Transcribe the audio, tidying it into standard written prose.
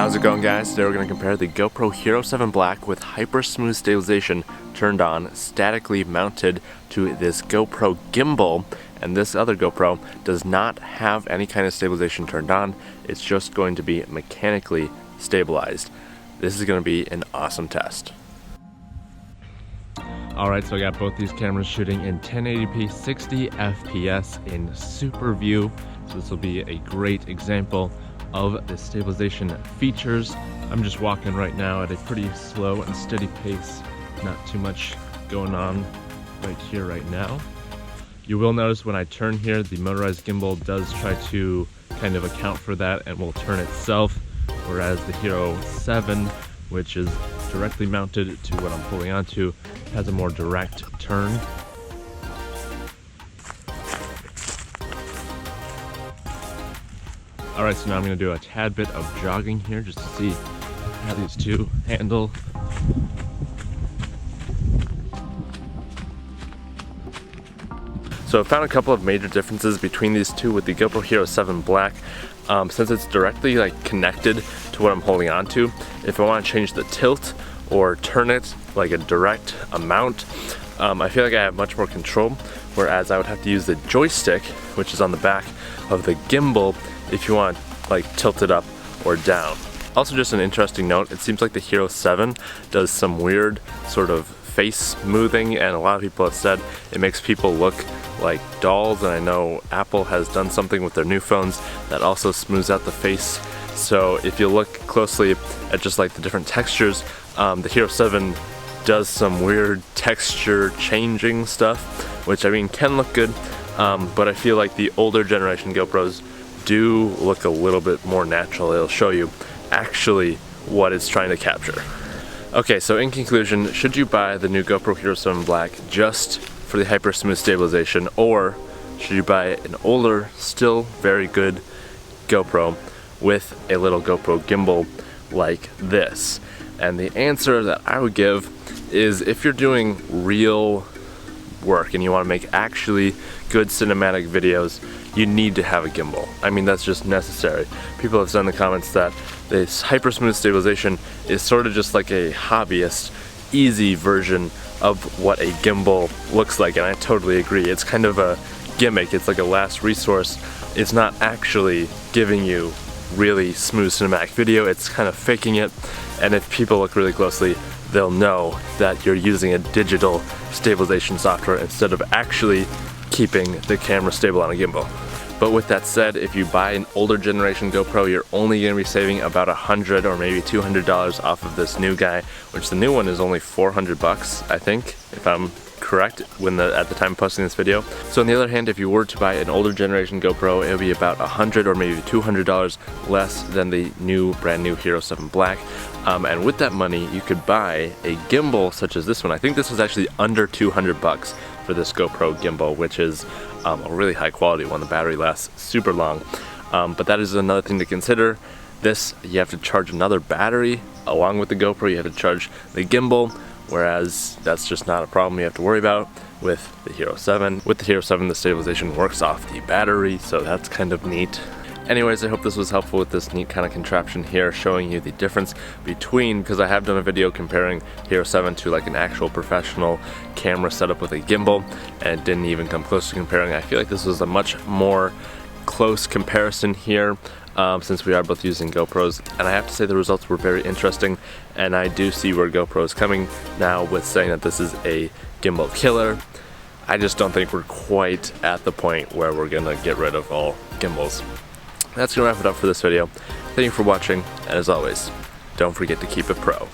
How's it going, guys? Today we're going to compare the GoPro Hero 7 Black with HyperSmooth stabilization turned on, statically mounted to this GoPro Gimbal, and this other GoPro does not have any kind of stabilization turned on. It's just going to be mechanically stabilized. This is going to be an awesome test. Alright, so I got both these cameras shooting in 1080p 60 FPS in super view, so this will be a great example of the stabilization features. I'm just walking right now at a pretty slow and steady pace, not too much going on right here right now. You will notice when I turn here, the motorized gimbal does try to kind of account for that and will turn itself, whereas the Hero 7, which is directly mounted to what I'm pulling onto, has a more direct turn. Alright, so now I'm going to do a tad bit of jogging here just to see how these two handle. So I found a couple of major differences between these two with the GoPro Hero 7 Black. Since it's directly connected to what I'm holding onto, if I want to change the tilt or turn it like a direct amount, I feel like I have much more control, whereas I would have to use the joystick, which is on the back of the gimbal, if you want to tilt it up or down. Also, just an interesting note, it seems like the Hero 7 does some weird sort of face smoothing, and a lot of people have said it makes people look like dolls, and I know Apple has done something with their new phones that also smooths out the face. So if you look closely at just the different textures, the Hero 7 does some weird texture changing stuff, which I mean can look good, but I feel like the older generation GoPros do look a little bit more natural. It'll show you actually what it's trying to capture. Okay, so in conclusion, should you buy the new GoPro Hero 7 Black just for the HyperSmooth stabilization, or should you buy an older, still very good GoPro with a little GoPro gimbal like this? And the answer that I would give is, if you're doing real work and you want to make actually good cinematic videos, you need to have a gimbal. I mean, that's just necessary. People have said in the comments that this HyperSmooth stabilization is sort of just like a hobbyist, easy version of what a gimbal looks like, and I totally agree. It's kind of a gimmick. It's like a last resource. It's not actually giving you really smooth cinematic video. It's kind of faking it, and if people look really closely, they'll know that you're using a digital stabilization software instead of actually keeping the camera stable on a gimbal. But with that said, if you buy an older generation GoPro, you're only going to be saving about $100 or maybe $200 off of this new guy, which the new one is only $400, I think, if I'm correct at the time of posting this video. So on the other hand, if you were to buy an older generation GoPro, it would be about $100 or maybe $200 less than the brand new Hero 7 Black. And with that money, you could buy a gimbal such as this one. I think this was actually under $200 for this GoPro gimbal, which is a really high quality one. The battery lasts super long. But that is another thing to consider. This, you have to charge another battery along with the GoPro. You have to charge the gimbal, whereas that's just not a problem you have to worry about with the Hero 7. With the Hero 7, the stabilization works off the battery, so that's kind of neat. Anyways, I hope this was helpful with this neat kind of contraption here, showing you the difference between, because I have done a video comparing Hero 7 to an actual professional camera setup with a gimbal, and it didn't even come close to comparing. I feel like this was a much more close comparison here, since we are both using GoPros, and I have to say the results were very interesting, and I do see where GoPro is coming now with saying that this is a gimbal killer. I just don't think we're quite at the point where we're gonna get rid of all gimbals. That's gonna wrap it up for this video. Thank you for watching, and as always, don't forget to keep it pro.